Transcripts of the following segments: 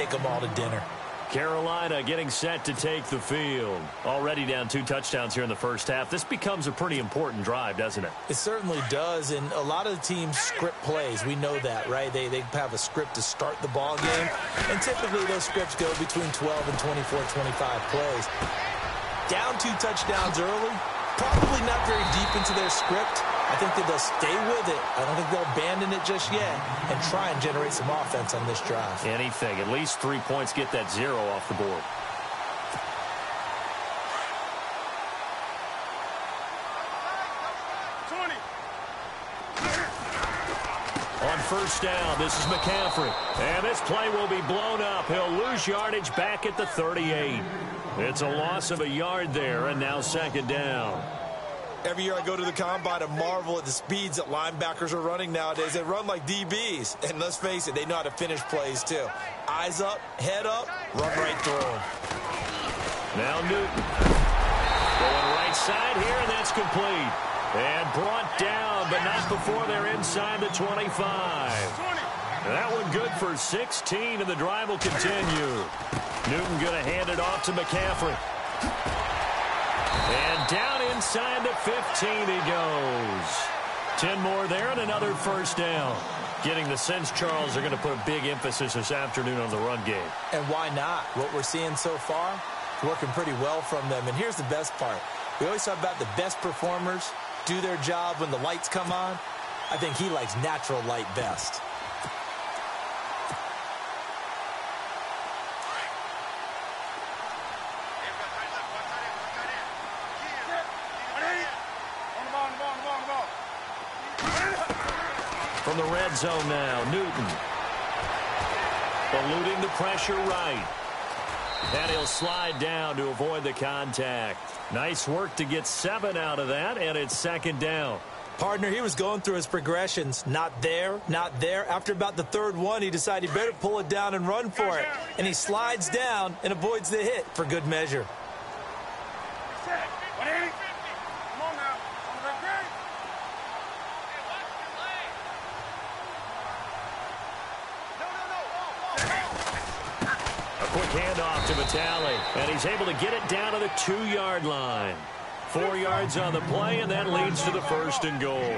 take them all to dinner. Carolina getting set to take the field. Already down 2 touchdowns here in the first half. This becomes a pretty important drive, doesn't it? It certainly does, and a lot of the teams script plays. We know that, right? They have a script to start the ball game, and typically those scripts go between 12 and 24, 25 plays. Down 2 touchdowns early, probably not very deep into their script. I think that they'll stay with it. I don't think they'll abandon it just yet and try and generate some offense on this drive. Anything. At least 3 points, get that 0 off the board. On first down, this is McCaffrey. And this play will be blown up. He'll lose yardage back at the 38. It's a loss of a yard there, and now second down. Every year I go to the combine and marvel at the speeds that linebackers are running nowadays. They run like DBs. And let's face it, they know how to finish plays too. Eyes up, head up, run right through them. Now Newton. Going right side here, and that's complete. And brought down, but not before they're inside the 25. That one good for 16, and the drive will continue. Newton going to hand it off to McCaffrey. And down inside the 15 he goes. 10 more there and another first down. Getting the sense, Charles, they're going to put a big emphasis this afternoon on the run game. And why not? What we're seeing so far is working pretty well from them. And here's the best part. We always talk about the best performers do their job when the lights come on. I think he likes natural light best. From the red zone now, Newton. Eluding the pressure right. And he'll slide down to avoid the contact. Nice work to get 7 out of that, and it's second down. Partner, he was going through his progressions. Not there, not there. After about the third one, he decided he better pull it down and run for it. And he slides down and avoids the hit for good measure. Quick handoff to Vitale, and he's able to get it down to the 2-yard line. 4 yards on the play, and that leads to the first and goal.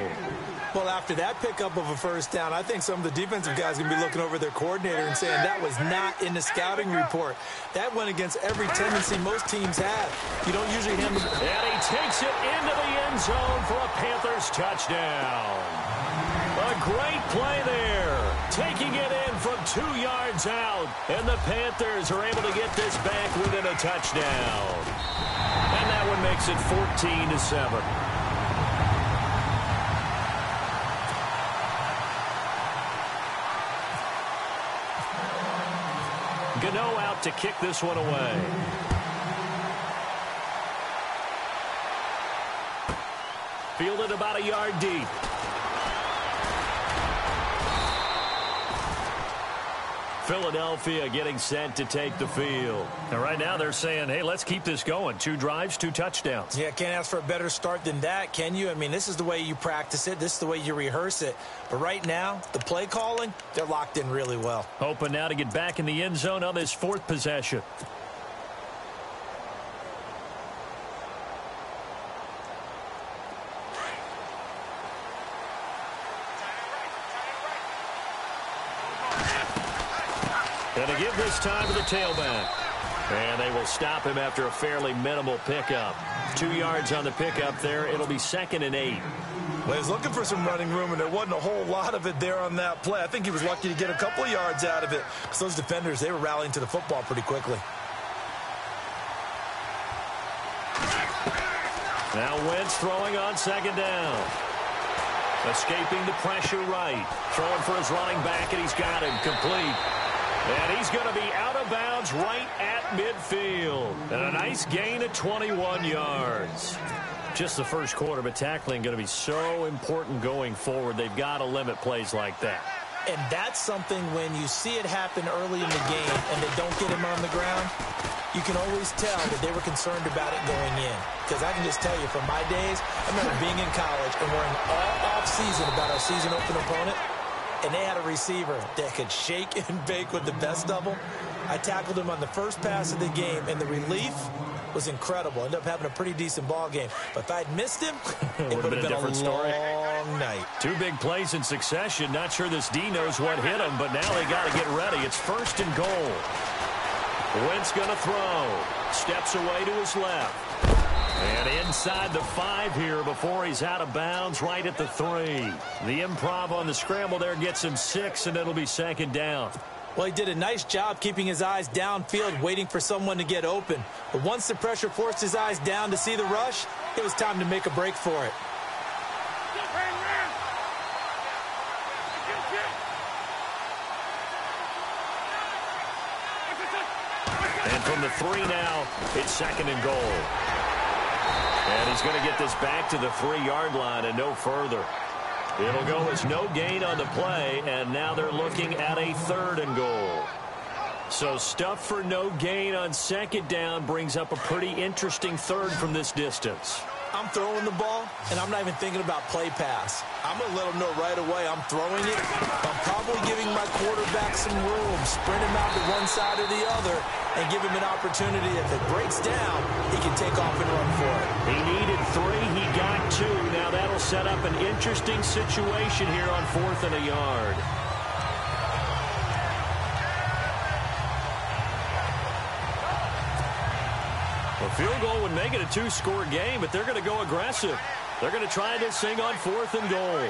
Well, after that pickup of a first down, I think some of the defensive guys are going to be looking over their coordinator and saying that was not in the scouting report. That went against every tendency most teams have. You don't usually handle. And he takes it into the end zone for a Panthers touchdown. A great play there. Taking it in from 2 yards out. And the Panthers are able to get this back within a touchdown. And that one makes it 14-7. Gano out to kick this one away. Fielded about a yard deep. Philadelphia getting set to take the field. And right now they're saying, hey, let's keep this going. 2 drives, 2 touchdowns. Yeah, can't ask for a better start than that, can you? I mean, this is the way you practice it. This is the way you rehearse it. But right now, the play calling, they're locked in really well. Hoping now to get back in the end zone on this 4th possession. And to give this time to the tailback. And they will stop him after a fairly minimal pickup. 2 yards on the pickup there. It'll be 2nd and 8. Well, he was looking for some running room, and there wasn't a whole lot of it there on that play. I think he was lucky to get a couple of yards out of it because those defenders, they were rallying to the football pretty quickly. Now Wentz throwing on 2nd down. Escaping the pressure right. Throwing for his running back, and he's got him complete. And he's going to be out of bounds right at midfield. And a nice gain of 21 yards. Just the first quarter, but tackling going to be so important going forward. They've got to limit plays like that. And that's something when you see it happen early in the game and they don't get him on the ground, you can always tell that they were concerned about it going in. Because I can just tell you from my days, I remember being in college and worrying all off-season about our season open opponent. And they had a receiver that could shake and bake with the best of them. I tackled him on the first pass of the game, and the relief was incredible. Ended up having a pretty decent ball game. But if I had missed him, it would have been a different story. Long night. 2 big plays in succession. Not sure this D knows what hit him, but now they got to get ready. It's 1st and goal. Wentz going to throw. Steps away to his left. And inside the 5 here before he's out of bounds, right at the 3. The improv on the scramble there gets him 6, and it'll be 2nd down. Well, he did a nice job keeping his eyes downfield, waiting for someone to get open. But once the pressure forced his eyes down to see the rush, it was time to make a break for it. And from the 3 now, it's 2nd and goal. And he's going to get this back to the 3-yard line and no further. It'll go as no gain on the play, and now they're looking at a 3rd and goal. So stuff for no gain on 2nd down brings up a pretty interesting 3rd from this distance. I'm throwing the ball, and I'm not even thinking about play pass. I'm going to let him know right away I'm throwing it. I'm probably giving my quarterback some room, sprint him out to one side or the other, and give him an opportunity. If it breaks down, he can take off and run for it. He needed 3. He got 2. Now that'll set up an interesting situation here on 4th and a yard. A field goal would make it a 2-score game, but they're going to go aggressive. They're going to try this thing on 4th and goal.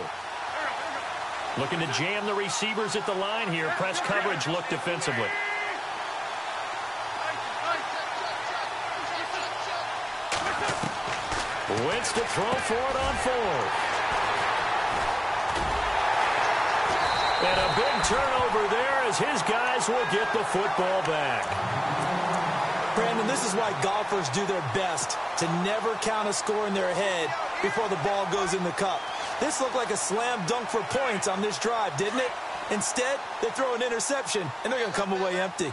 Looking to jam the receivers at the line here. Press coverage look defensively. Wentz to throw for it on 4th. And a big turnover there as his guys will get the football back. Brandon, this is why golfers do their best to never count a score in their head before the ball goes in the cup. This looked like a slam dunk for points on this drive, didn't it? Instead, they throw an interception, and they're going to come away empty.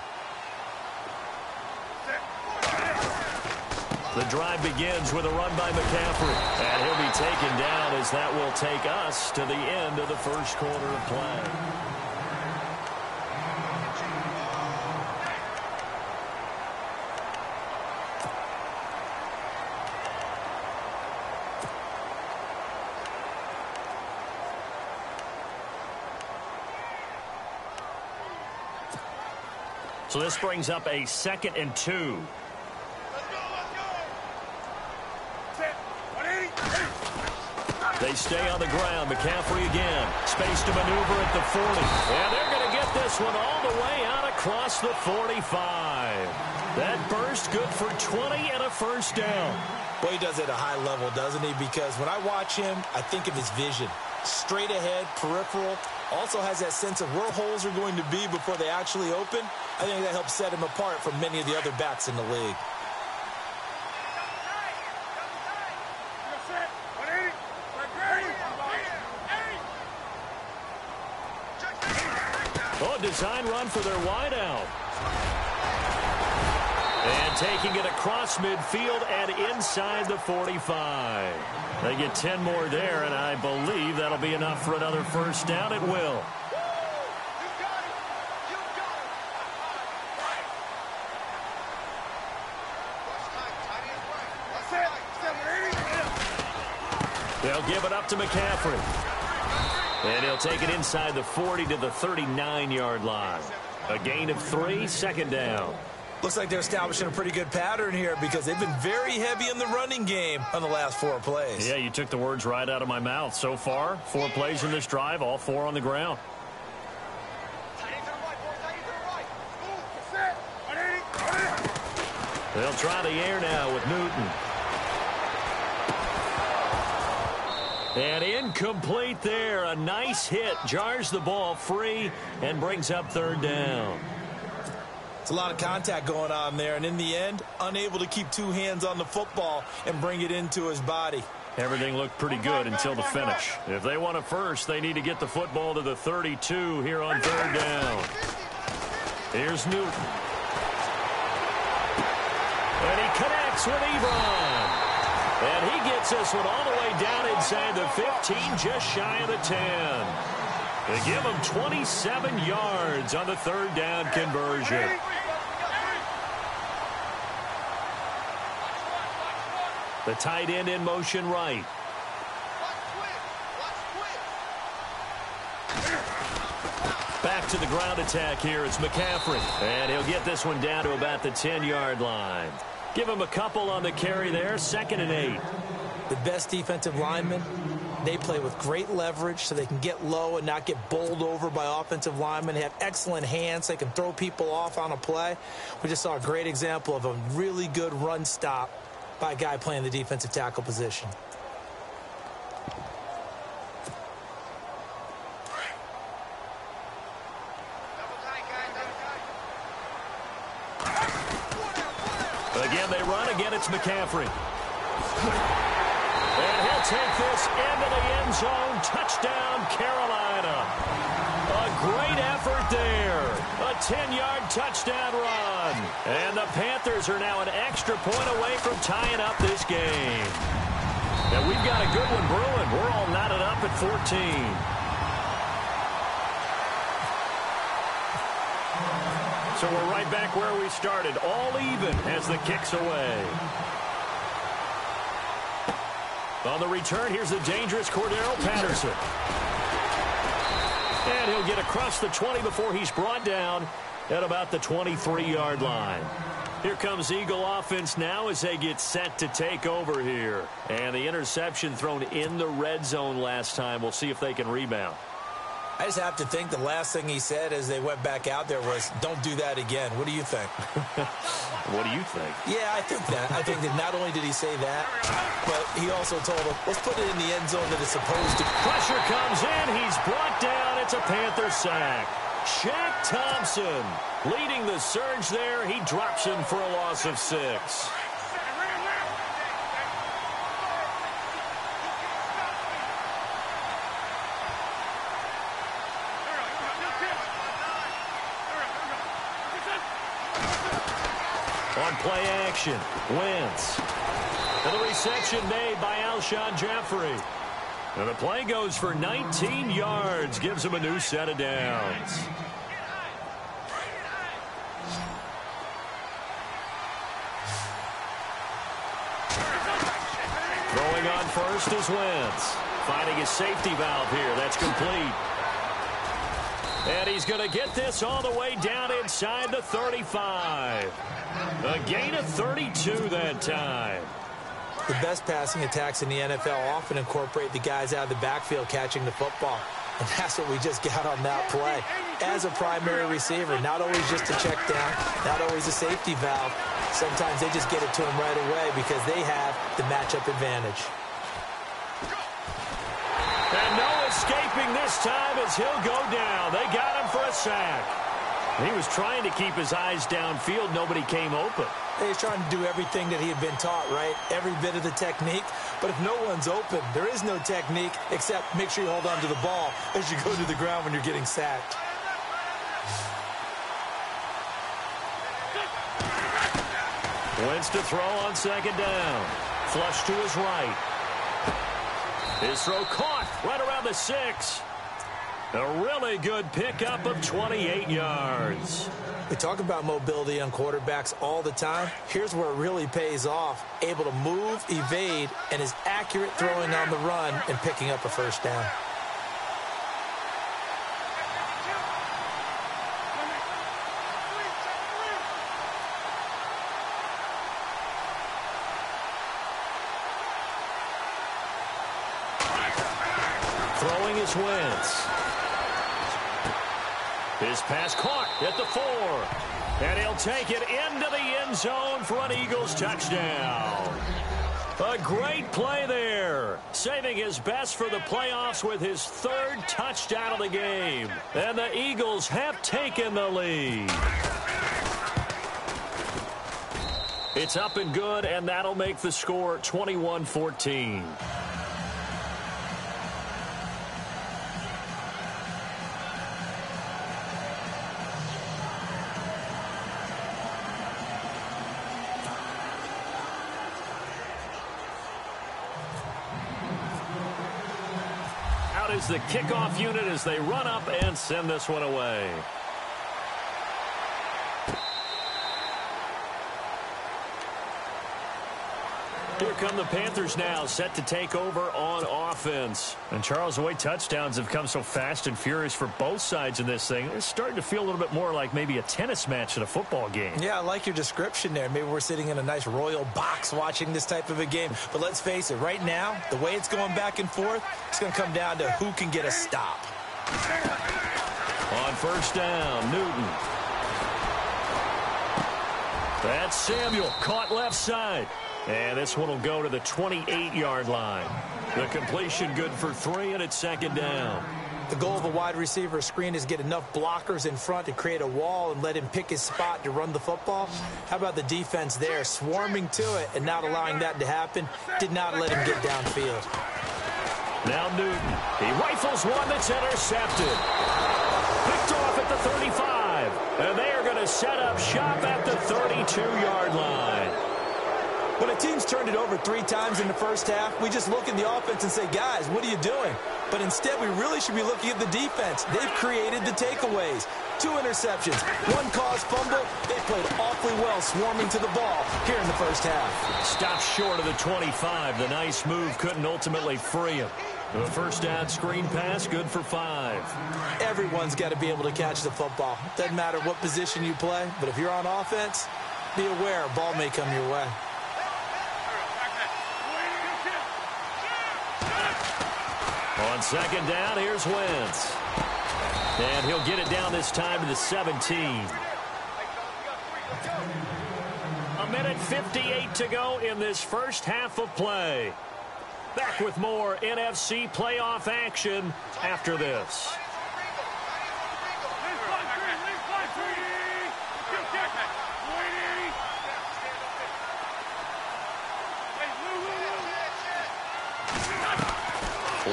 The drive begins with a run by McCaffrey. And he'll be taken down as that will take us to the end of the 1st quarter of play. So this brings up a 2nd and 2. They stay on the ground. McCaffrey again. Space to maneuver at the 40. And they're going to get this one all the way out across the 45. That burst good for 20 and a 1st down. Well, he does it at a high level, doesn't he? Because when I watch him, I think of his vision. Straight ahead, peripheral. Also has that sense of where holes are going to be before they actually open. I think that helps set him apart from many of the other backs in the league. Oh, design run for their wideout. And taking it across midfield and inside the 45. They get 10 more there, and I believe that'll be enough for another 1st down. It will. They'll give it up to McCaffrey. And he'll take it inside the 40 to the 39-yard line. A gain of 3, 2nd down. Looks like they're establishing a pretty good pattern here because they've been very heavy in the running game on the last 4 plays. Yeah, you took the words right out of my mouth. So far, 4 plays in this drive, all 4 on the ground. They'll try the air now with Newton. And incomplete there. A nice hit. Jars the ball free and brings up 3rd down. It's a lot of contact going on there, and in the end, unable to keep 2 hands on the football and bring it into his body. Everything looked pretty good until the finish. If they want a first, they need to get the football to the 32 here on 3rd down. Here's Newton. And he connects with Ebron. And he gets this one all the way down inside the 15, just shy of the 10. They give him 27 yards on the 3rd down conversion. The tight end in motion right. Back to the ground attack here. It's McCaffrey. And he'll get this one down to about the 10-yard line. Give him a couple on the carry there. 2nd and 8. The best defensive linemen, they play with great leverage so they can get low and not get bowled over by offensive linemen. They have excellent hands. They can throw people off on a play. We just saw a great example of a really good run stop by a guy playing the defensive tackle position. Again, they run. Again, it's McCaffrey. And he'll take this into the end zone. Touchdown, Carolina. A great effort there. A 10-yard touchdown run. And the Panthers are now an extra point away from tying up this game. And we've got a good one brewing. We're all knotted up at 14. So we're right back where we started, all even as the kick's away. On the return, here's the dangerous Cordero Patterson. And he'll get across the 20 before he's brought down at about the 23-yard line. Here comes Eagle offense now as they get set to take over here. And the interception thrown in the red zone last time. We'll see if they can rebound. I just have to think the last thing he said as they went back out there was, don't do that again. What do you think? What do you think? Yeah, I think that. I think that not only did he say that, but he also told him, let's put it in the end zone that it's supposed to. Pressure comes in. He's brought down. It's a Panther sack. Shaq Thompson leading the surge there. He drops him for a loss of 6. On play action, Wentz. And the reception made by Alshon Jeffrey. And the play goes for 19 yards, gives him a new set of downs. Throwing on first is Wentz. Finding his safety valve here. That's complete. And he's going to get this all the way down inside the 35. A gain of 32 that time. The best passing attacks in the NFL often incorporate the guys out of the backfield catching the football. And that's what we just got on that play. As a primary receiver, not always just a check down, not always a safety valve. Sometimes they just get it to him right away because they have the matchup advantage. And no escaping this time as he'll go down. They got him for a sack. He was trying to keep his eyes downfield. Nobody came open. He was trying to do everything that he had been taught, right? Every bit of the technique. But if no one's open, there is no technique except make sure you hold on to the ball as you go to the ground when you're getting sacked. Wentz to throw on 2nd down. Flush to his right. His throw caught right around the 6. A really good pickup of 28 yards. We talk about mobility on quarterbacks all the time. Here's where it really pays off. Able to move, evade, and is accurate throwing on the run and picking up a first down. Throwing is Wentz. His pass caught at the 4. And he'll take it into the end zone for an Eagles touchdown. A great play there. Saving his best for the playoffs with his 3rd touchdown of the game. And the Eagles have taken the lead. It's up and good, and that'll make the score 21-14. Is the kickoff unit as they run up and send this one away. Here come the Panthers now, set to take over on offense. And Charles, the way touchdowns have come so fast and furious for both sides in this thing, it's starting to feel a little bit more like maybe a tennis match in a football game. Yeah, I like your description there. Maybe we're sitting in a nice royal box watching this type of a game. But let's face it, right now, the way it's going back and forth, it's going to come down to who can get a stop. On first down, Newton. That's Samuel, caught left side. And this one will go to the 28-yard line. The completion good for 3, and it's second down. The goal of a wide receiver screen is get enough blockers in front to create a wall and let him pick his spot to run the football. How about the defense there, swarming to it and not allowing that to happen? Did not let him get downfield. Now Newton. He rifles one that's intercepted. Picked off at the 35. And they are going to set up shop at the 32-yard line. When a team's turned it over 3 times in the first half, we just look at the offense and say, guys, what are you doing? But instead, we really should be looking at the defense. They've created the takeaways. 2 interceptions, 1 caused fumble. They played awfully well swarming to the ball here in the first half. Stopped short of the 25. The nice move couldn't ultimately free him. The first down screen pass, good for 5. Everyone's got to be able to catch the football. Doesn't matter what position you play, but if you're on offense, be aware a ball may come your way. On second down, here's Wentz. And he'll get it down this time to the 17. A minute 58 to go in this first half of play. Back with more NFC playoff action after this.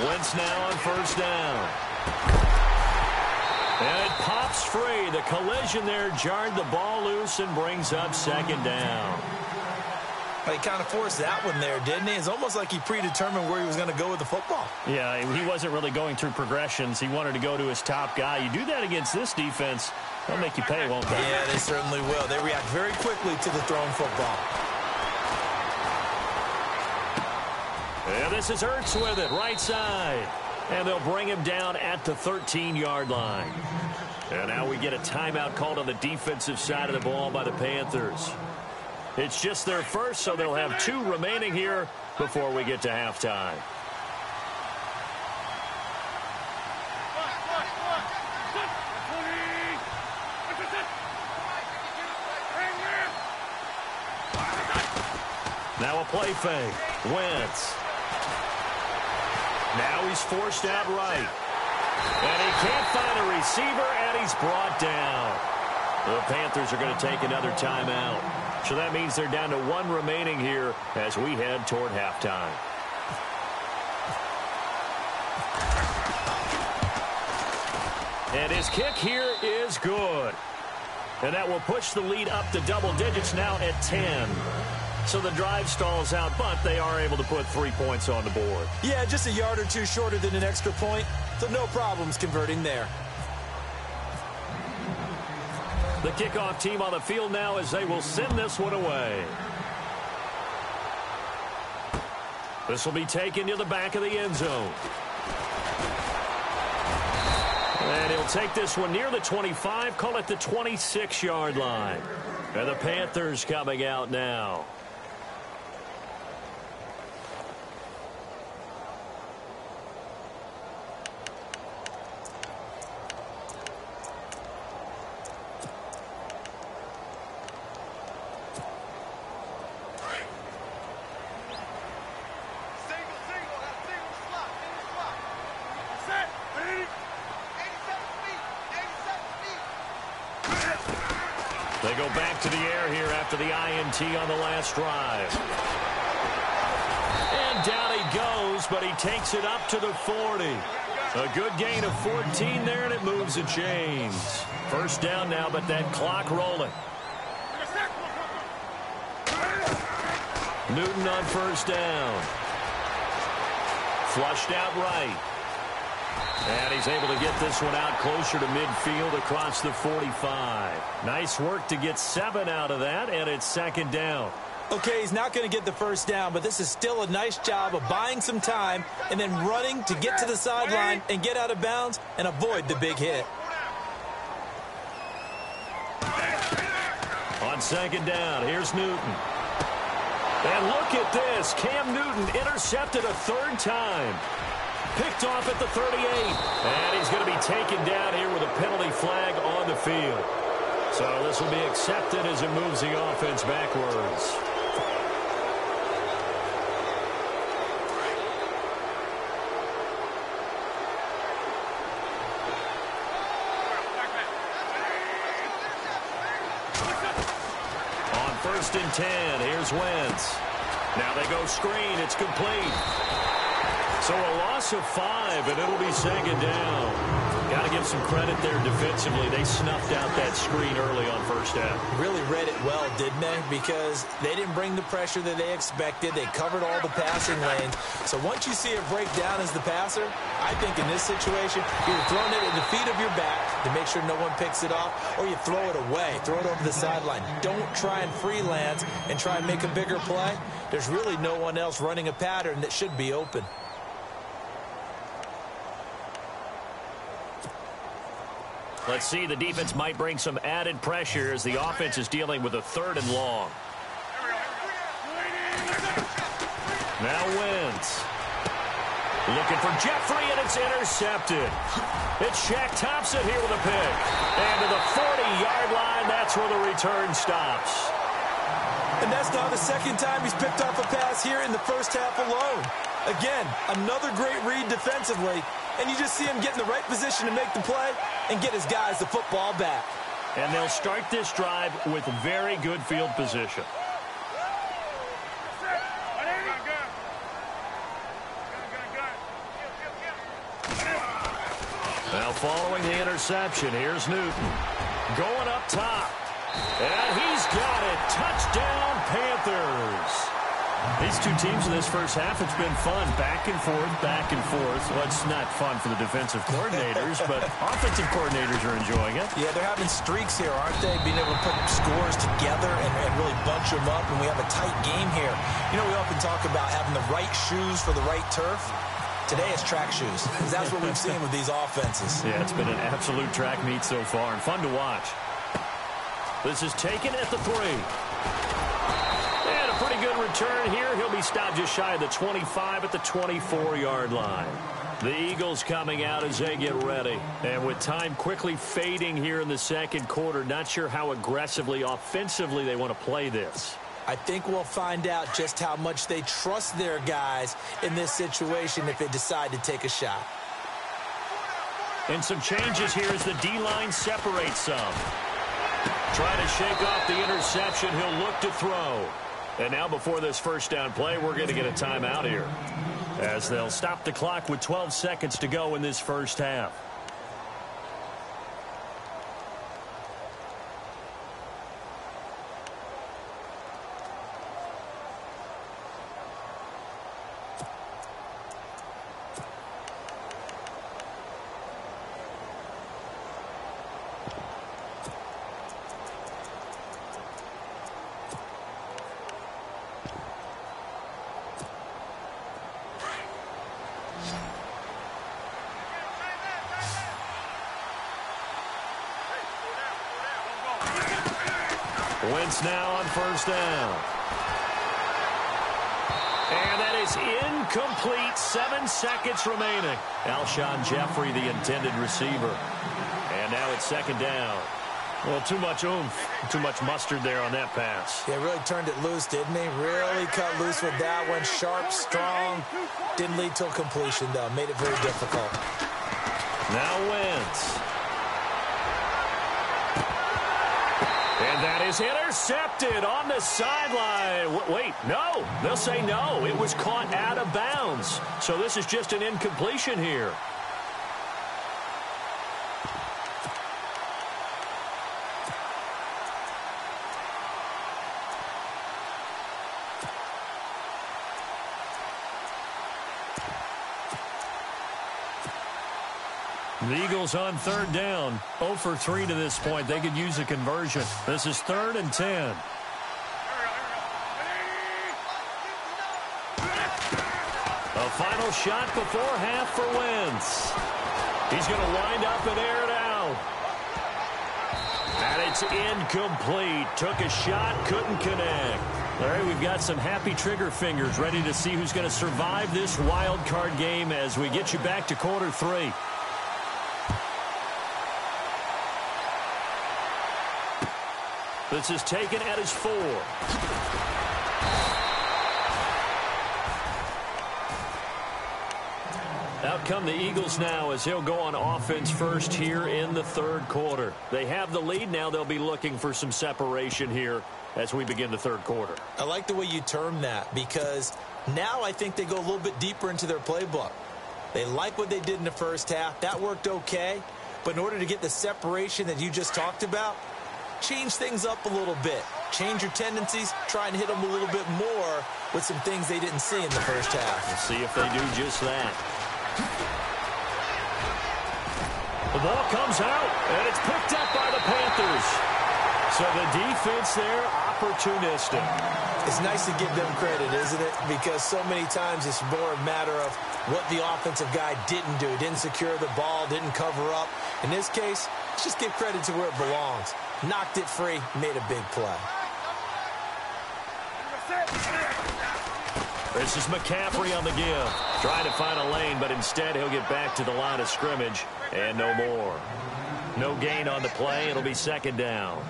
Wentz now on first down. And it pops free. The collision there jarred the ball loose and brings up second down. He kind of forced that one there, didn't he? It's almost like he predetermined where he was going to go with the football. Yeah, he wasn't really going through progressions. He wanted to go to his top guy. You do that against this defense, they'll make you pay, won't they? Yeah, they certainly will. They react very quickly to the thrown football. And this is Ertz with it, right side. And they'll bring him down at the 13-yard line. And now we get a timeout called on the defensive side of the ball by the Panthers. It's just their first, so they'll have 2 remaining here before we get to halftime. Now a play fake. Wentz. Now he's forced out right. And he can't find a receiver, and he's brought down. The Panthers are going to take another timeout. So that means they're down to 1 remaining here as we head toward halftime. And his kick here is good. And that will push the lead up to double digits now at 10. So the drive stalls out, but they are able to put 3 points on the board. Yeah, just a yard or 2 shorter than an extra point, so no problems converting there. The kickoff team on the field now as they will send this one away. This will be taken to the back of the end zone. And he'll take this one near the 25, call it the 26-yard line. And the Panthers coming out now. They go back to the air here after the INT on the last drive. And down he goes, but he takes it up to the 40. A good gain of 14 there, and it moves the chains. First down now, but that clock rolling. Newton on first down. Flushed out right. And he's able to get this one out closer to midfield across the 45. Nice work to get 7 out of that, and it's second down. Okay, he's not going to get the first down, but this is still a nice job of buying some time and then running to get to the sideline and get out of bounds and avoid the big hit. On second down, here's Newton. And look at this. Cam Newton intercepted a third time. Picked off at the 38. And he's going to be taken down here with a penalty flag on the field. So this will be accepted as it moves the offense backwards. On 1st and 10, here's Wentz. Now they go screen. It's complete. So a loss of 5, and it'll be second down. Got to give some credit there defensively. They snuffed out that screen early on first down. Really read it well, didn't they? Because they didn't bring the pressure that they expected. They covered all the passing lanes. So once you see it break down as the passer, I think in this situation, you're throwing it at the feet of your back to make sure no one picks it off, or you throw it away, throw it over the sideline. Don't try and freelance and try and make a bigger play. There's really no one else running a pattern that should be open. Let's see, the defense might bring some added pressure as the offense is dealing with a 3rd and long. Now Wentz. Looking for Jeffrey, and it's intercepted. It's Shaq Thompson here with a pick. And to the 40-yard line, that's where the return stops. And that's now the second time he's picked off a pass here in the first half alone. Again, another great read defensively, and you just see him get in the right position to make the play and get his guys the football back. And they'll start this drive with very good field position. Now following the interception, here's Newton. Going up top. And he's got it. Touchdown, Panthers. These two teams in this first half, it's been fun. Back and forth, back and forth. Well, it's not fun for the defensive coordinators, but offensive coordinators are enjoying it. Yeah, they're having streaks here, aren't they? Being able to put scores together and really bunch them up, and we have a tight game here. You know, we often talk about having the right shoes for the right turf. Today it's track shoes, because that's what we've seen with these offenses. Yeah, it's been an absolute track meet so far, and fun to watch. This is taken at the 3. And a pretty good return here. He'll be stopped just shy of the 25 at the 24-yard line. The Eagles coming out as they get ready. And with time quickly fading here in the second quarter, not sure how aggressively, offensively they want to play this. I think we'll find out just how much they trust their guys in this situation if they decide to take a shot. And some changes here as the D-line separates some. Trying to shake off the interception. He'll look to throw. And now before this first down play, we're going to get a timeout here, as they'll stop the clock with 12 seconds to go in this first half. Wentz now on first down. And that is incomplete. 7 seconds remaining. Alshon Jeffrey, the intended receiver. And now it's second down. Well, too much oomph, too much mustard there on that pass. Yeah, really turned it loose, didn't he? Really cut loose with that one. Sharp, strong. Didn't lead to a completion, though. Made it very difficult. Now Wentz. And that is intercepted on the sideline. Wait, no. They'll say no. It was caught out of bounds. So this is just an incompletion here. The Eagles on third down. 0 for 3 to this point. They could use a conversion. This is 3rd and 10. A final shot before half for Wentz. He's going to wind up and air it out. And it's incomplete. Took a shot, couldn't connect. All right, we've got some happy trigger fingers ready to see who's going to survive this wild card game as we get you back to quarter 3. This is taken at his 4. Out come the Eagles now as he'll go on offense first here in the third quarter. They have the lead. Now they'll be looking for some separation here as we begin the third quarter. I like the way you term that because now I think they go a little bit deeper into their playbook. They like what they did in the first half. That worked okay. But in order to get the separation that you just talked about, change things up a little bit. Change your tendencies. Try and hit them a little bit more with some things they didn't see in the first half. We'll see if they do just that. The ball comes out, and it's picked up by the Panthers. So the defense there, opportunistic. It's nice to give them credit, isn't it? Because so many times it's more a matter of what the offensive guy didn't do. Didn't secure the ball, didn't cover up. In this case, let's just give credit to where it belongs. Knocked it free, made a big play. This is McCaffrey on the give. Trying to find a lane, but instead he'll get back to the line of scrimmage. And no more. No gain on the play. It'll be second down.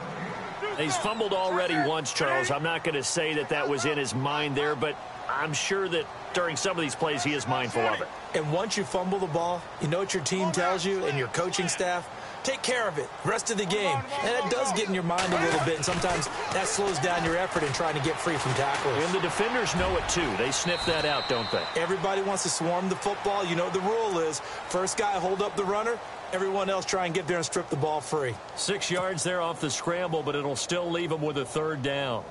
He's fumbled already once, Charles. I'm not going to say that that was in his mind there, but I'm sure that during some of these plays he is mindful of it. And once you fumble the ball, you know what your team tells you and your coaching staff? Take care of it rest of the game. And that does get in your mind a little bit, and sometimes that slows down your effort in trying to get free from tacklers. And the defenders know it, too. They sniff that out, don't they? Everybody wants to swarm the football. You know what the rule is. First guy hold up the runner. Everyone else try and get there and strip the ball free. 6 yards there off the scramble, but it'll still leave him with a third down.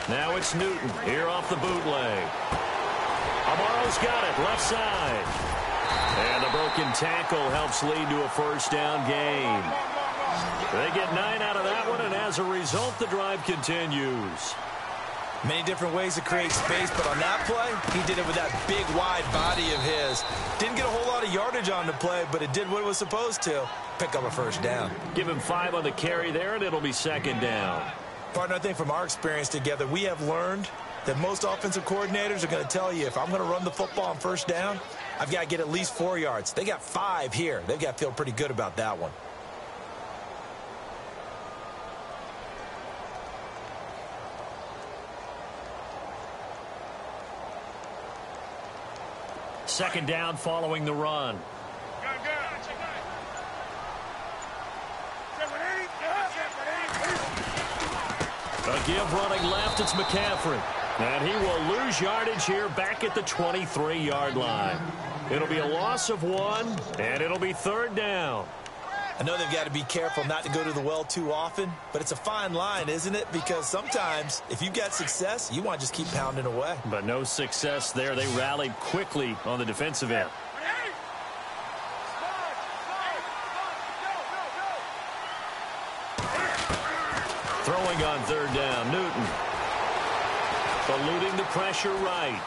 Now it's Newton here off the bootleg. Amaro's got it, left side. And the broken tackle helps lead to a first down gain. They get 9 out of that one, and as a result, the drive continues. Many different ways to create space, but on that play, he did it with that big, wide body of his. Didn't get a whole lot of yardage on the play, but it did what it was supposed to. Pick up a first down. Give him 5 on the carry there, and it'll be second down. Partner, I think from our experience together, we have learned that most offensive coordinators are going to tell you, if I'm going to run the football on first down, I've got to get at least 4 yards. They got 5 here. They've got to feel pretty good about that one. Second down following the run. A give running left, it's McCaffrey. And he will lose yardage here back at the 23-yard line. It'll be a loss of 1, and it'll be third down. I know they've got to be careful not to go to the well too often, but it's a fine line, isn't it? Because sometimes, if you've got success, you want to just keep pounding away. But no success there. They rallied quickly on the defensive end. Throwing on third down, Newton. Eluding the pressure right.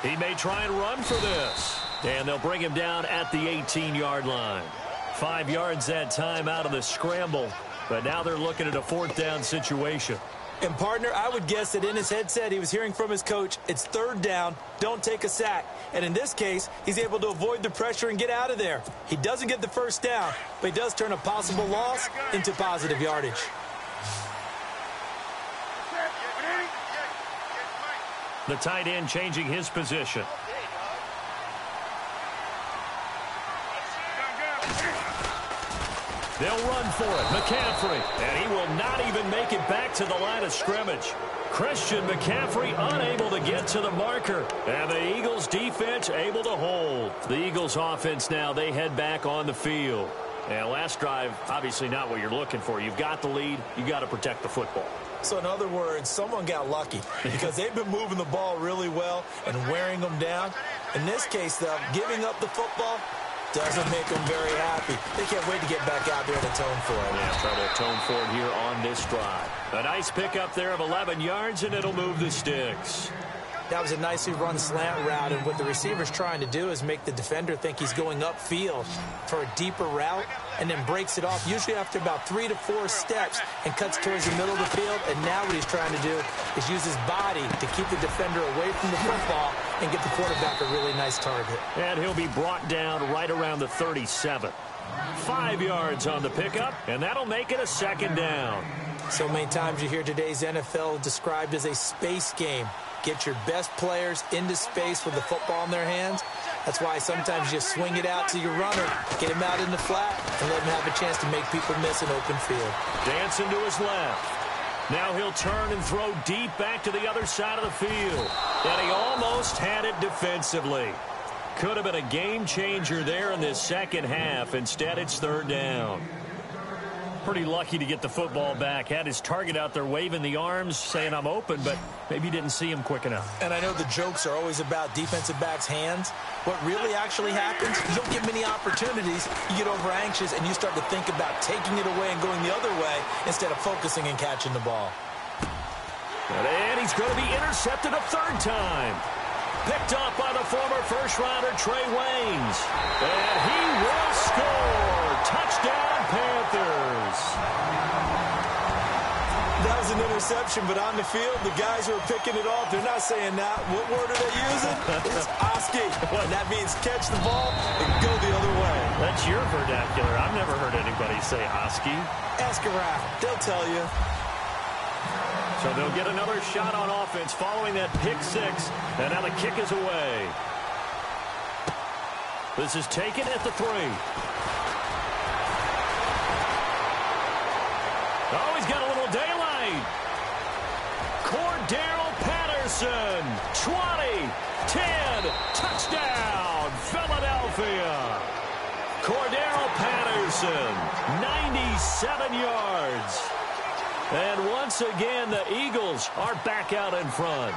He may try and run for this. And they'll bring him down at the 18-yard line. 5 yards that time out of the scramble. But now they're looking at a fourth down situation. And, partner, I would guess that in his headset he was hearing from his coach, it's third down, don't take a sack. And in this case, he's able to avoid the pressure and get out of there. He doesn't get the first down, but he does turn a possible loss into positive yardage. The tight end changing his position. They'll run for it. McCaffrey. And he will not even make it back to the line of scrimmage. Christian McCaffrey unable to get to the marker. And the Eagles defense able to hold. The Eagles offense now, they head back on the field. And last drive, obviously not what you're looking for. You've got the lead. You've got to protect the football. So in other words, someone got lucky because they've been moving the ball really well and wearing them down. In this case, though, giving up the football, Doesn't make them very happy. They can't wait to get back out there and atone for it. Yeah, try to atone for it here on this drive. A nice pickup there of 11 yards, and it'll move the sticks. That was a nicely run slant route, and what the receiver's trying to do is make the defender think he's going upfield for a deeper route and then breaks it off, usually after about 3 to 4 steps, and cuts towards the middle of the field. And now what he's trying to do is use his body to keep the defender away from the football and get the quarterback a really nice target. And he'll be brought down right around the 37. 5 yards on the pickup, and that'll make it a second down. So many times you hear today's NFL described as a space game. Get your best players into space with the football in their hands. That's why sometimes you swing it out to your runner, get him out in the flat, and let him have a chance to make people miss an open field. Dancing to his left. Now he'll turn and throw deep back to the other side of the field. And he almost had it defensively. Could have been a game changer there in this second half. Instead, it's third down. Pretty lucky to get the football back. Had his target out there waving the arms, saying I'm open, but maybe didn't see him quick enough. And I know the jokes are always about defensive backs' hands. What really actually happens, you don't get many opportunities. You get over anxious, and you start to think about taking it away and going the other way instead of focusing and catching the ball. And he's going to be intercepted a third time. Picked up by the former first-rounder Trey Waynes. And he will score. Touchdown, Panthers. That was an interception, but on the field, the guys who are picking it off, they're not saying that. What word are they using? It's Oski. And that means catch the ball and go the other way. That's your vernacular. I've never heard anybody say Oski. Ask around. They'll tell you. So they'll get another shot on offense following that pick six. And now the kick is away. This is taken at the 3. Oh, he's got a little daylight. Cordero Patterson, 20, 10, touchdown, Philadelphia. Cordero Patterson, 97 yards. And once again, the Eagles are back out in front.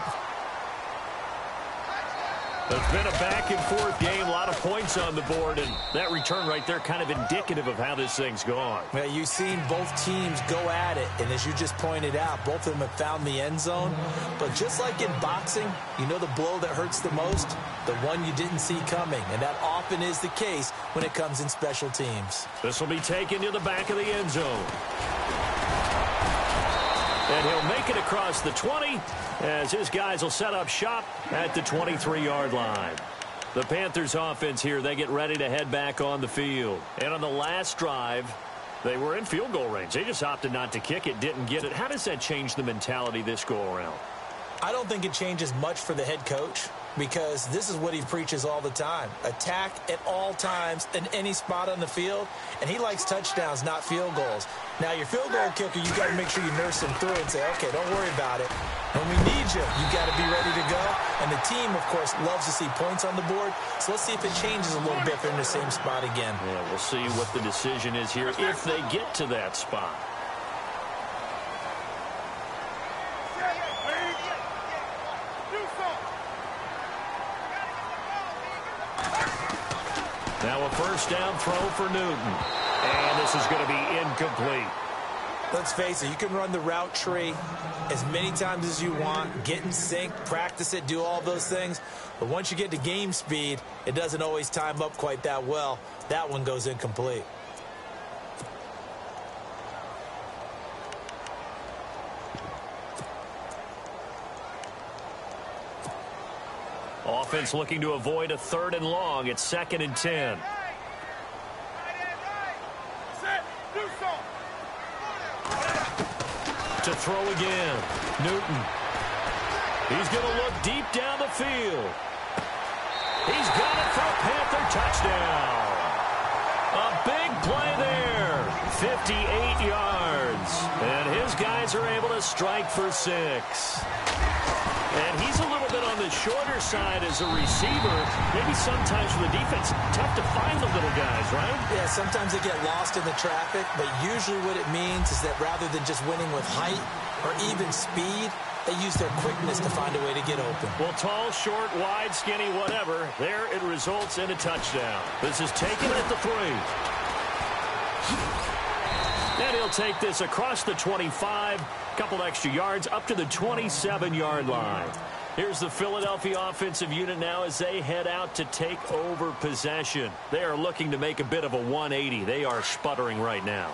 It's been a back-and-forth game, a lot of points on the board, and that return right there kind of indicative of how this thing's gone. Well, you've seen both teams go at it, and as you just pointed out, both of them have found the end zone. But just like in boxing, you know the blow that hurts the most? The one you didn't see coming, and that often is the case when it comes in special teams. This will be taken to the back of the end zone. And he'll make it across the 20 as his guys will set up shop at the 23-yard line. The Panthers offense here, they get ready to head back on the field. And on the last drive, they were in field goal range. They just opted not to kick it, didn't get it. How does that change the mentality this go-around? I don't think it changes much for the head coach because this is what he preaches all the time. Attack at all times in any spot on the field, and he likes touchdowns, not field goals. Now, your field goal kicker, you got to make sure you nurse him through and say, okay, don't worry about it. When we need you, you got to be ready to go. And the team, of course, loves to see points on the board. So let's see if it changes a little bit if they're in the same spot again. Yeah, we'll see what the decision is here if they get to that spot. Now a first down throw for Newton. And this is going to be incomplete. Let's face it, you can run the route tree as many times as you want, get in sync, practice it, do all those things. But once you get to game speed, it doesn't always time up quite that well. That one goes incomplete. Offense looking to avoid a 3rd and long. It's 2nd and 10. To throw again. Newton. He's going to look deep down the field. He's got it for a Panther touchdown. A big play there. 58 yards. And his guys are able to strike for 6. And he's a little bit on the shorter side as a receiver. Maybe sometimes for the defense, tough to find the little guys, right? Yeah, sometimes they get lost in the traffic, but usually what it means is that rather than just winning with height or even speed, They use their quickness to find a way to get open. Well, tall, short, wide, skinny, whatever, there it results in a touchdown. This is taken at the 3. And he'll take this across the 25, couple extra yards up to the 27-yard line. Here's the Philadelphia offensive unit now as they head out to take over possession. They are looking to make a bit of a 180. They are sputtering right now.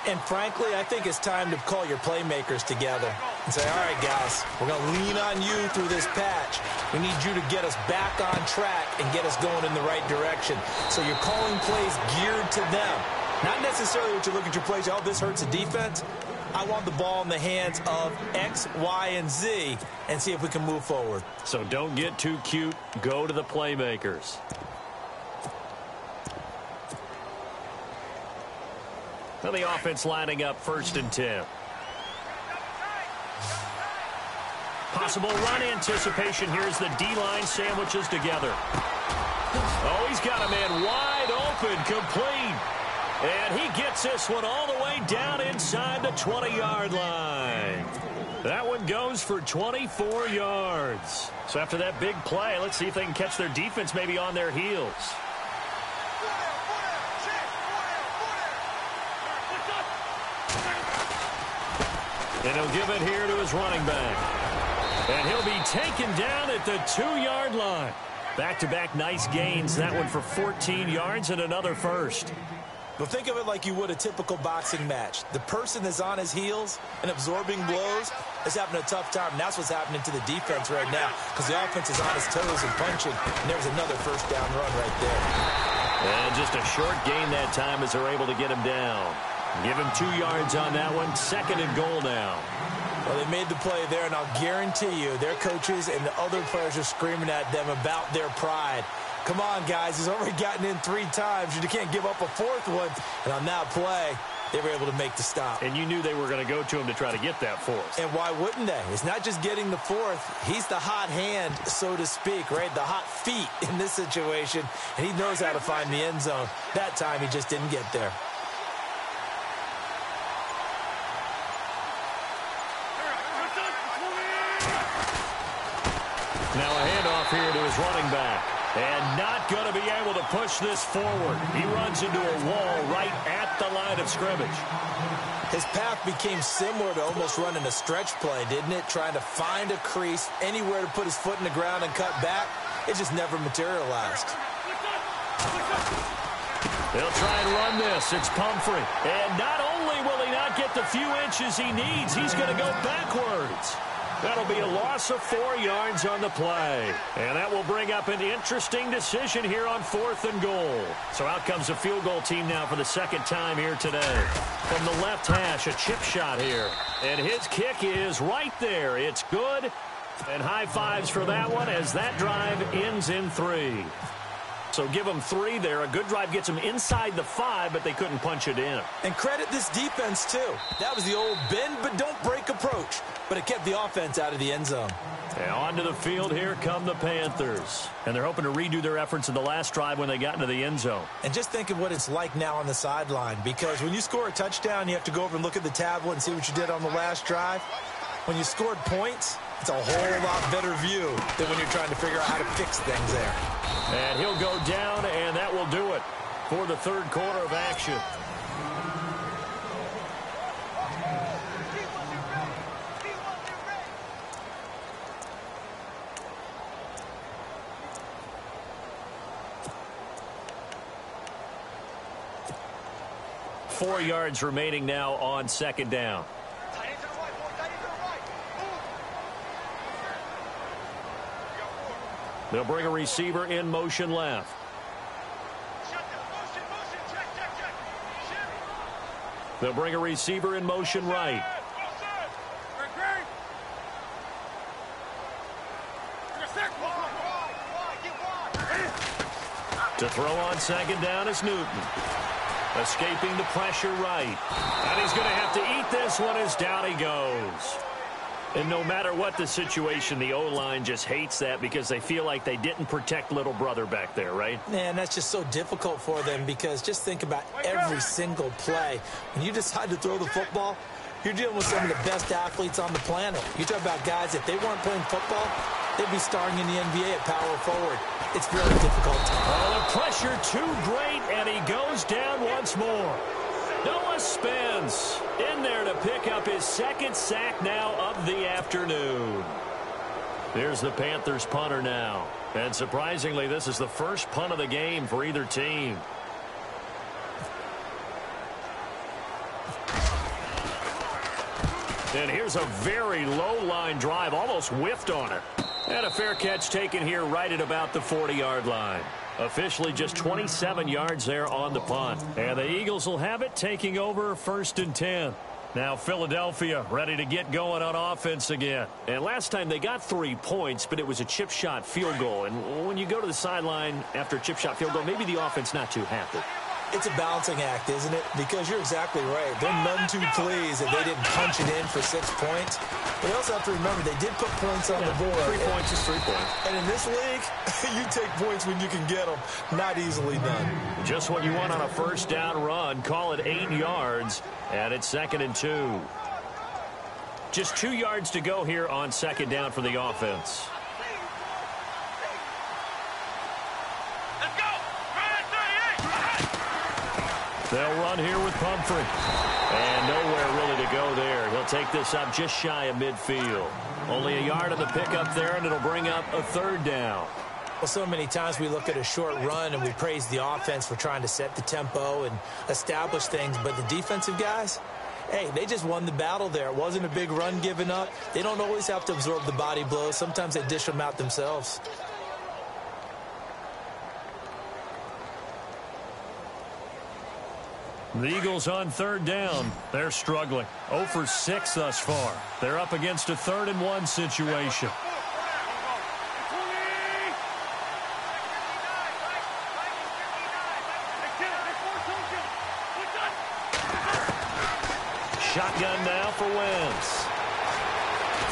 And frankly, I think it's time to call your playmakers together and say, all right, guys, we're going to lean on you through this patch. We need you to get us back on track and get us going in the right direction. So you're calling plays geared to them. Not necessarily what you look at your plays, oh, this hurts the defense. I want the ball in the hands of X, Y, and Z and see if we can move forward. So don't get too cute. Go to the playmakers. Now the offense lining up 1st and 10. Possible run anticipation. Here's the D-line sandwiches together. Oh, he's got a man wide open, complete. And he gets this one all the way down inside the 20-yard line. That one goes for 24 yards. So after that big play, let's see if they can catch their defense maybe on their heels. And he'll give it here to his running back. And he'll be taken down at the 2-yard line. Back-to-back nice gains. That one for 14 yards and another first. But think of it like you would a typical boxing match. The person that's on his heels and absorbing blows is having a tough time. And that's what's happening to the defense right now because the offense is on his toes and punching. And there's another first down run right there. And just a short gain that time as they're able to get him down. Give him 2 yards on that one. 2nd and goal now. Well, they made the play there, and I'll guarantee you their coaches and the other players are screaming at them about their pride. Come on, guys. He's already gotten in 3 times. You can't give up a 4th one. And on that play, they were able to make the stop. And you knew they were going to go to him to try to get that 4th. And why wouldn't they? It's not just getting the 4th. He's the hot hand, so to speak, right? The hot feet in this situation. And he knows how to find the end zone. That time, he just didn't get there. Now a handoff here to his running back. And not going to be able to push this forward. He runs into a wall right at the line of scrimmage. His path became similar to almost running a stretch play, didn't it? Trying to find a crease, anywhere to put his foot in the ground and cut back. It just never materialized. They'll try and run this. It's Pumphrey. And not only will he not get the few inches he needs, he's going to go backwards. That'll be a loss of 4 yards on the play. And that will bring up an interesting decision here on 4th and goal. So out comes the field goal team now for the 2nd time here today. From the left hash, a chip shot here. And his kick is right there. It's good. And high fives for that one as that drive ends in 3. So give them 3 there. A good drive gets them inside the 5, but they couldn't punch it in. And credit this defense, too. That was the old bend but don't break approach. But it kept the offense out of the end zone. And onto the field, here come the Panthers. And they're hoping to redo their efforts in the last drive when they got into the end zone. And just think of what it's like now on the sideline. Because when you score a touchdown, you have to go over and look at the tablet and see what you did on the last drive. When you scored points, it's a whole lot better view than when you're trying to figure out how to fix things there. And he'll go down, and that will do it for the 3rd quarter of action. Four yards remaining now on 2nd down. They'll bring a receiver in motion left. They'll bring a receiver in motion right. To throw on 2nd down is Newton. Escaping the pressure right. And he's going to have to eat this one as down he goes. And no matter what the situation, the O-line just hates that because they feel like they didn't protect little brother back there, right? Man, that's just so difficult for them because just think about every single play. When you decide to throw the football, You're dealing with some of the best athletes on the planet. You talk about guys, if they weren't playing football, they'd be starring in the NBA at power forward. It's very difficult. Oh, the pressure too great, and he goes down once more. Noah Spence in there to pick up his second sack now of the afternoon. Here's the Panthers punter now. And surprisingly, this is the first punt of the game for either team. And here's a very low-line drive, almost whiffed on it. And a fair catch taken here right at about the 40-yard line. Officially just 27 yards there on the punt. And the Eagles will have it, taking over 1st and 10. Now Philadelphia ready to get going on offense again. And last time they got 3 points, but it was a chip shot field goal. And when you go to the sideline after a chip shot field goal, maybe the offense not too happy. It's a balancing act, isn't it? Because you're exactly right. They're none too pleased that they didn't punch it in for 6 points. But you also have to remember, they did put points on the board. 3 points is 3 points. And in this league, you take points when you can get them. Not easily done. Just what you want on a first down run. Call it 8 yards. And it's 2nd and 2. Just 2 yards to go here on 2nd down for the offense. They'll run here with Pumphrey. And nowhere really to go there. He'll take this up just shy of midfield. Only a yard on the pickup there, and it'll bring up a 3rd down. Well, so many times we look at a short run and we praise the offense for trying to set the tempo and establish things. But the defensive guys, hey, they just won the battle there. It wasn't a big run given up. They don't always have to absorb the body blows. Sometimes they dish them out themselves. The Eagles on 3rd down. They're struggling. 0 for 6 thus far. They're up against a 3rd and 1 situation. Shotgun now for Wentz.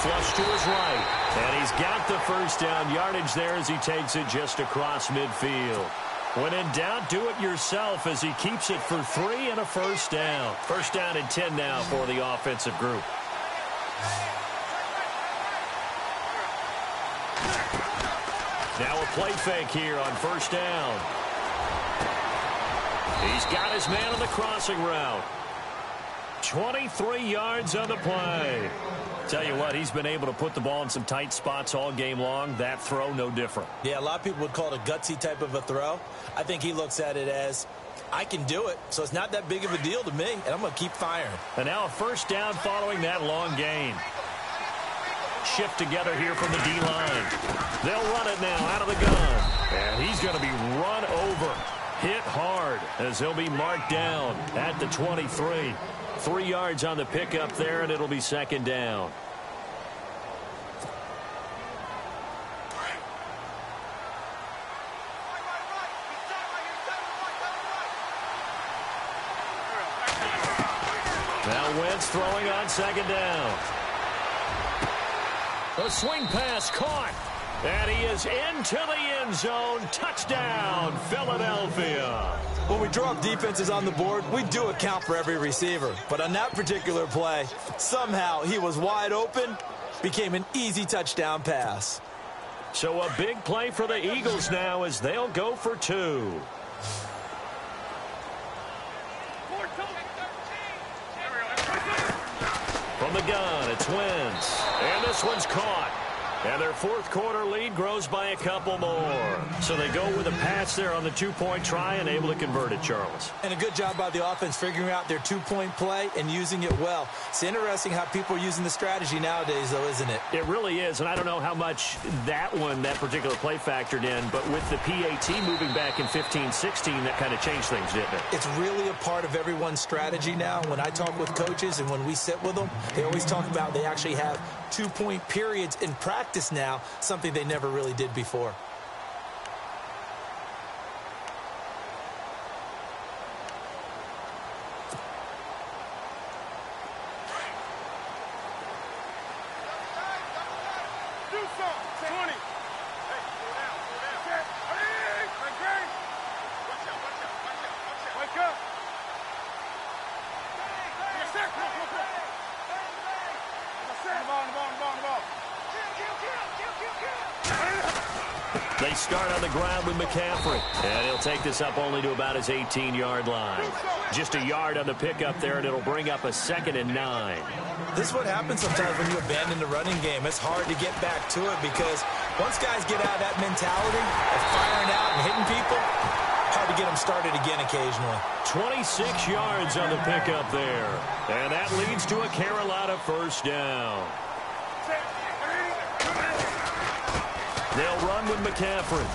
Flush to his right. And he's got the first down yardage there as he takes it just across midfield. When in doubt, do it yourself as he keeps it for 3 and a first down. First down and 10 now for the offensive group. Now a play fake here on first down. He's got his man on the crossing route. 23 yards on the play. Tell you what, he's been able to put the ball in some tight spots all game long. That throw, no different. Yeah, a lot of people would call it a gutsy type of a throw. I think he looks at it as, I can do it, so it's not that big of a deal to me, and I'm going to keep firing. And now a first down following that long gain. Shift together here from the D-line. They'll run it now out of the gun. And he's going to be run over. Hit hard as he'll be marked down at the 23. 3 yards on the pickup there, and it'll be 2nd down. Now Wentz throwing on 2nd down. A swing pass caught. And he is into the end zone. Touchdown, Philadelphia. When we draw up defenses on the board, we do account for every receiver. But on that particular play, somehow he was wide open, became an easy touchdown pass. So a big play for the Eagles now as they'll go for 2. From the gun, it's Wentz. And this one's caught. And their 4th quarter lead grows by a couple more. So they go with a pass there on the 2-point try and able to convert it, Charles. And a good job by the offense figuring out their 2-point play and using it well. It's interesting how people are using the strategy nowadays, though, isn't it? It really is, and I don't know how much that particular play factored in, but with the PAT moving back in 15-16, that kind of changed things, didn't it? It's really a part of everyone's strategy now. When I talk with coaches and when we sit with them, they always talk about they actually have 2-point periods in practice now, something they never really did before. They start on the ground with McCaffrey. And he'll take this up only to about his 18-yard line. Just a yard on the pickup there, and it'll bring up a 2nd and 9. This is what happens sometimes when you abandon the running game. It's hard to get back to it because once guys get out of that mentality of firing out and hitting people, hard to get them started again occasionally. 26 yards on the pickup there. And that leads to a Carolina first down. They'll run with McCaffrey.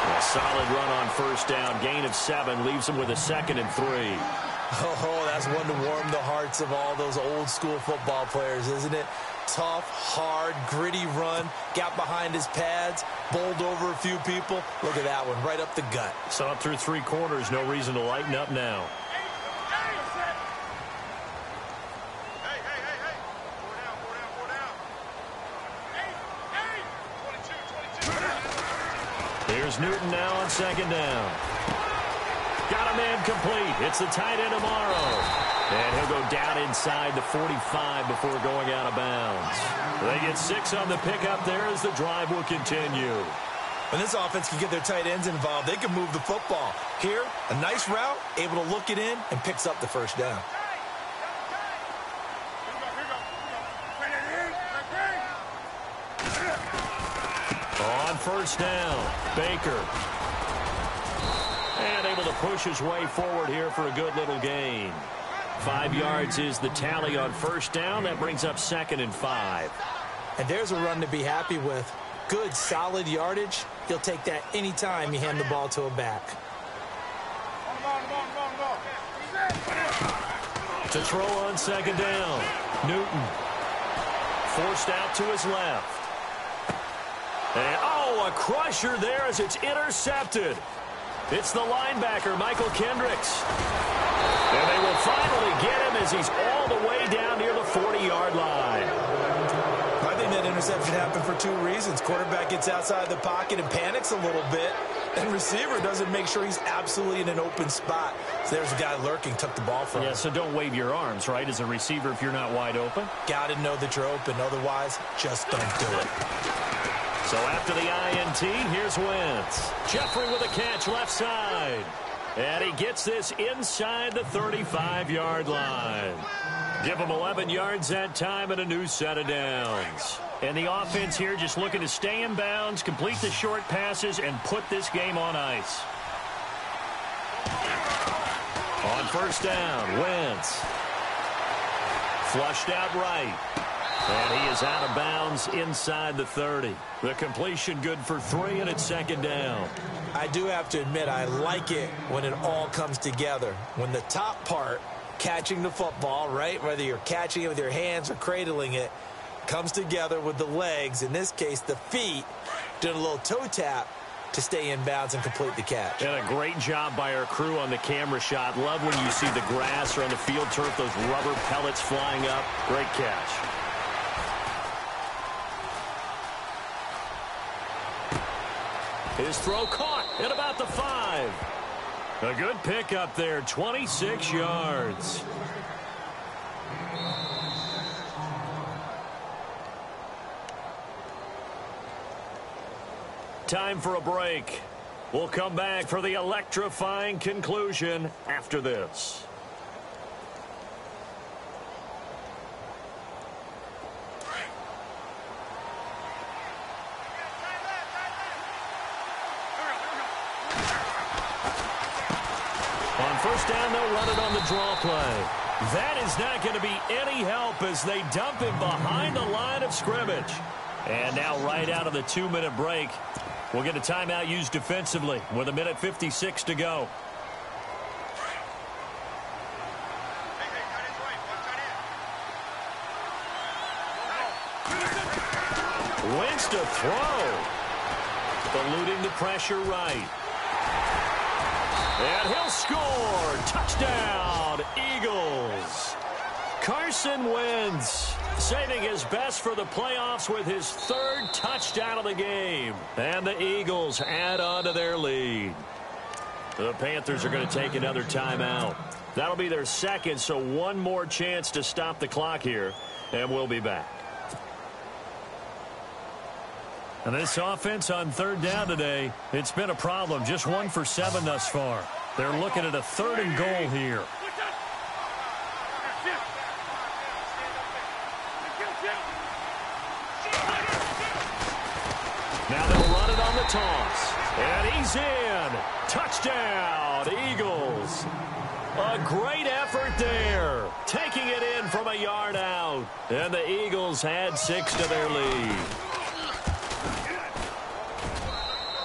A solid run on first down. Gain of 7 leaves them with a 2nd and 3. Oh, that's one to warm the hearts of all those old-school football players, isn't it? Tough, hard, gritty run. Got behind his pads, bowled over a few people. Look at that one, right up the gut. So up through 3 quarters, no reason to lighten up now. Here's Newton now on 2nd down. Got a man complete. It's the tight end tomorrow. And he'll go down inside the 45 before going out of bounds. They get 6 on the pickup there as the drive will continue. When this offense can get their tight ends involved, they can move the football. Here, a nice route, able to look it in, and picks up the first down. On first down, Baker. And able to push his way forward here for a good little gain. 5 yards is the tally on first down. That brings up 2nd and 5. And there's a run to be happy with. Good, solid yardage. You'll take that anytime you hand the ball to a back. To throw on 2nd down, Newton. Forced out to his left. And, oh, a crusher there as it's intercepted. It's the linebacker, Michael Kendricks. And they will finally get him as he's all the way down near the 40-yard line. I think that interception happened for 2 reasons. Quarterback gets outside the pocket and panics a little bit, and receiver doesn't make sure he's absolutely in an open spot. So there's a guy lurking, took the ball from him. Yeah, so don't wave your arms, right, as a receiver if you're not wide open. Got to know that you're open. Otherwise, just don't do it. So after the INT, here's Wentz. Jeffrey with a catch left side. And he gets this inside the 35-yard line. Give him 11 yards that time and a new set of downs. And the offense here just looking to stay in bounds, complete the short passes, and put this game on ice. On first down, Wentz. Flushed out right. And he is out of bounds inside the 30. The completion good for 3, and it's 2nd down. I do have to admit, I like it when it all comes together. When the top part, catching the football, right, whether you're catching it with your hands or cradling it, comes together with the legs, in this case the feet, doing a little toe tap to stay in bounds and complete the catch. And a great job by our crew on the camera shot. Love when you see the grass or on the field turf, those rubber pellets flying up. Great catch. His throw caught at about the 5. A good pickup there, 26 yards. Time for a break. We'll come back for the electrifying conclusion after this. On first down, they'll run it on the draw play. That is not going to be any help as they dump him behind the line of scrimmage. And now right out of the 2-minute break, we'll get a timeout used defensively with 1:56 to go. Wentz to throw. Eluding the pressure right. And he'll score. Touchdown, Eagles. Carson Wentz saving his best for the playoffs with his 3rd touchdown of the game. And the Eagles add on to their lead. The Panthers are going to take another timeout. That'll be their 2nd, so one more chance to stop the clock here, and we'll be back. And this offense on third down today, it's been a problem. Just 1 for 7 thus far. They're looking at a 3rd and goal here. Now they'll run it on the toss. And he's in. Touchdown, Eagles. A great effort there. Taking it in from a yard out. And the Eagles had 6 to their lead.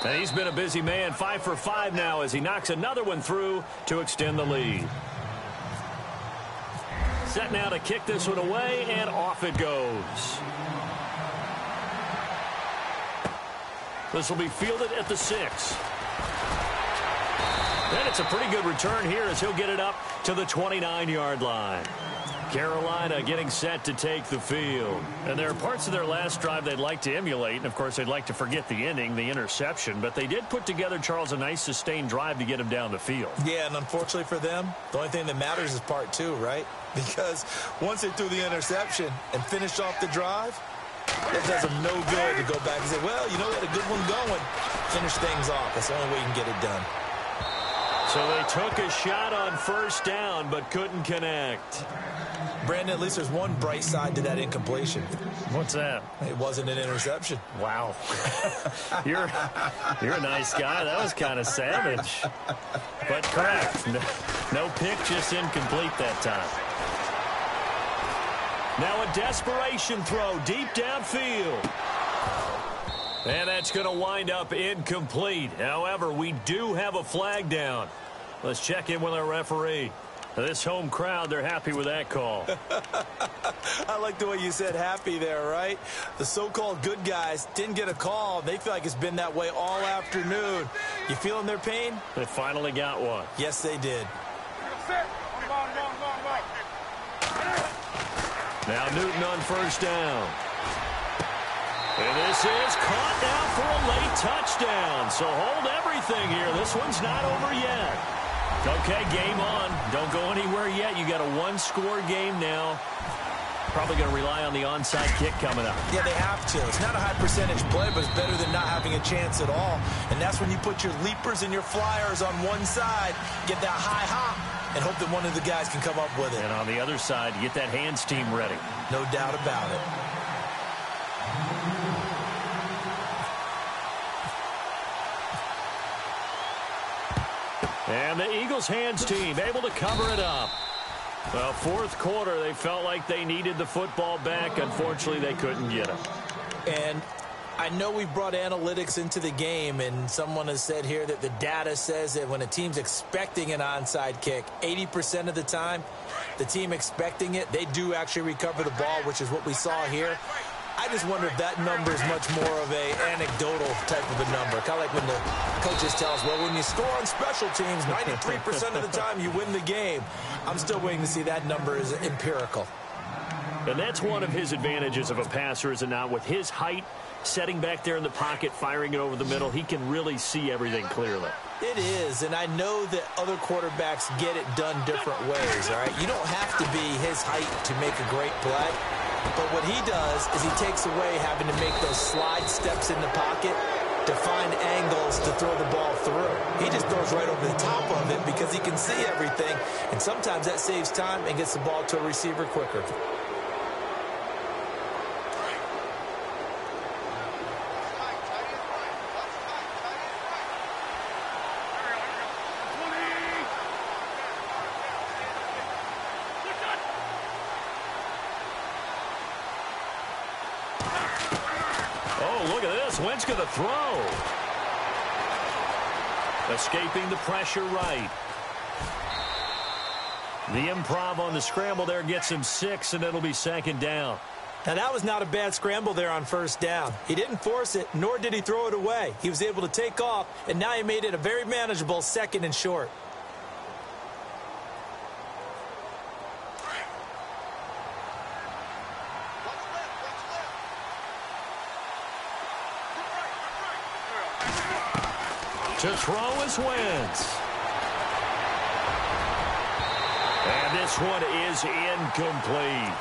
And he's been a busy man. 5 for 5 now as he knocks another one through to extend the lead. Set now to kick this one away, and off it goes. This will be fielded at the 6. And it's a pretty good return here as he'll get it up to the 29-yard line. Carolina getting set to take the field. And there are parts of their last drive they'd like to emulate. And, of course, they'd like to forget the ending, the interception. But they did put together, Charles, a nice sustained drive to get him down the field. Yeah, and unfortunately for them, the only thing that matters is part 2, right? Because once they threw the interception and finished off the drive, it does them no good to go back and say, well, you know, we had a good one going. Finish things off. That's the only way you can get it done. So they took a shot on first down but couldn't connect. Brandon, at least there's one bright side to that incompletion. What's that? It wasn't an interception. Wow. You're a nice guy. That was kind of savage. But correct. No pick, just incomplete that time. Now a desperation throw deep downfield. And that's going to wind up incomplete. However, we do have a flag down. Let's check in with our referee. This home crowd, they're happy with that call. I like the way you said happy there, right? The so-called good guys didn't get a call. They feel like it's been that way all afternoon. You feeling their pain? They finally got one. Yes, they did. Now Newton on first down. And this is caught now for a late touchdown. So hold everything here. This one's not over yet. Okay, game on. Don't go anywhere yet. You got a one-score game now. Probably going to rely on the onside kick coming up. Yeah, they have to. It's not a high-percentage play, but it's better than not having a chance at all. And that's when you put your leapers and your flyers on one side, get that high hop, and hope that one of the guys can come up with it. And on the other side, you get that hands team ready. No doubt about it. And the Eagles hands team able to cover it up. Well, fourth quarter, they felt like they needed the football back. Unfortunately, they couldn't get it. And I know we've brought analytics into the game, and someone has said here that the data says that when a team's expecting an onside kick, 80% of the time, the team expecting it, they do actually recover the ball, which is what we saw here. I just wonder if that number is much more of a anecdotal type of a number. Kind of like when the coaches tell us, well, when you score on special teams, 93% of the time you win the game. I'm still waiting to see that number is empirical. And that's one of his advantages of a passer, is it not? With his height, setting back there in the pocket, firing it over the middle, he can really see everything clearly. It is, and I know that other quarterbacks get it done different ways, all right? You don't have to be his height to make a great play. But what he does is he takes away having to make those slide steps in the pocket to find angles to throw the ball through. He just throws right over the top of it because he can see everything, and sometimes that saves time and gets the ball to a receiver quicker. Wentz going to throw. Escaping the pressure right. The improv on the scramble there gets him 6, and it'll be second down. Now, that was not a bad scramble there on first down. He didn't force it, nor did he throw it away. He was able to take off, and now he made it a very manageable 2nd and short. To throw is Wentz. And this one is incomplete.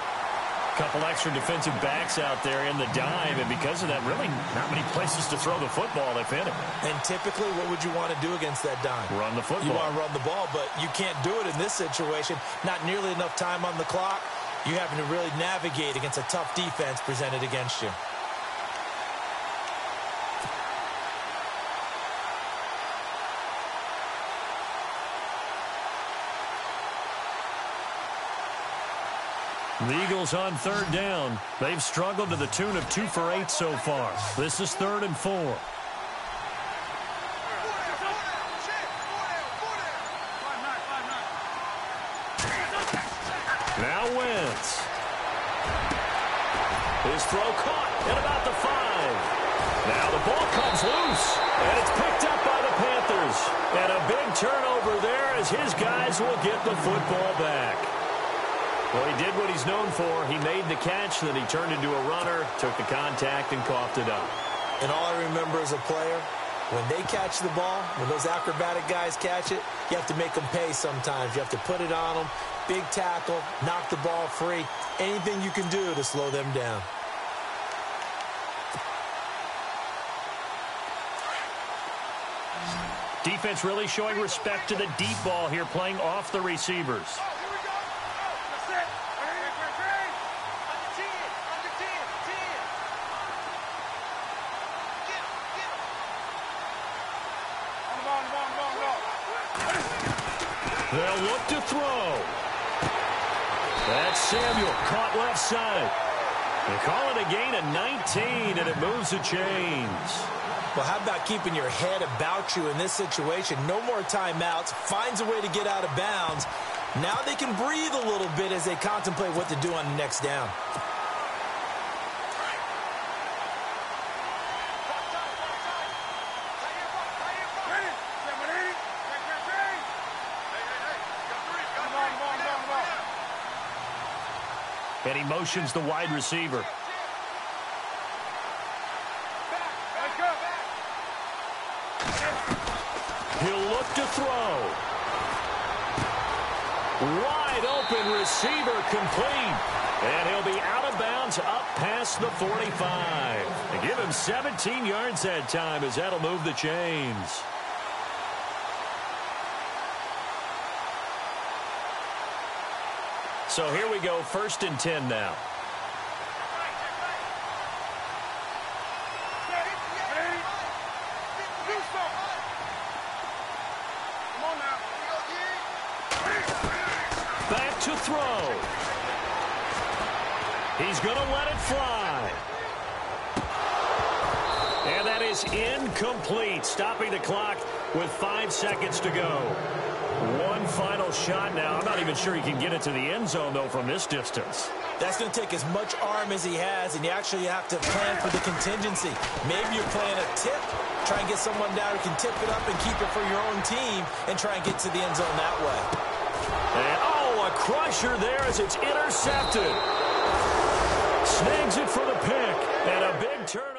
Couple extra defensive backs out there in the dime, and because of that, really not many places to throw the football if any. And typically, what would you want to do against that dime? Run the football. You want to run the ball, but you can't do it in this situation. Not nearly enough time on the clock. You're having to really navigate against a tough defense presented against you. The Eagles on third down. They've struggled to the tune of 2 for 8 so far. This is 3rd and 4. Now Wentz. His throw caught at about the 5. Now the ball comes loose, and it's picked up by the Panthers. And a big turnover there as his guys will get the football back. Well, he did what he's known for. He made the catch, then he turned into a runner, took the contact, and coughed it up. And all I remember as a player, when they catch the ball, when those acrobatic guys catch it, you have to make them pay sometimes. You have to put it on them, big tackle, knock the ball free, anything you can do to slow them down. Defense really showing respect to the deep ball here, playing off the receivers. They'll look to throw. That's Samuel, caught left side. They call it a gain of 19, and it moves the chains. Well, how about keeping your head about you in this situation? No more timeouts. Finds a way to get out of bounds. Now they can breathe a little bit as they contemplate what to do on the next down. And he motions the wide receiver. He'll look to throw. Wide open receiver complete. And he'll be out of bounds up past the 45. They give him 17 yards that time as that'll move the chains. So here we go, 1st and 10 now. Back to throw. He's going to let it fly. And that is incomplete, stopping the clock with 5 seconds to go. One final shot now. I'm not even sure he can get it to the end zone, though, from this distance. That's going to take as much arm as he has, and you actually have to plan for the contingency. Maybe you're playing a tip, try and get someone down who can tip it up and keep it for your own team and try and get to the end zone that way. And, oh, a crusher there as it's intercepted. Snags it for the pick, and a big turn.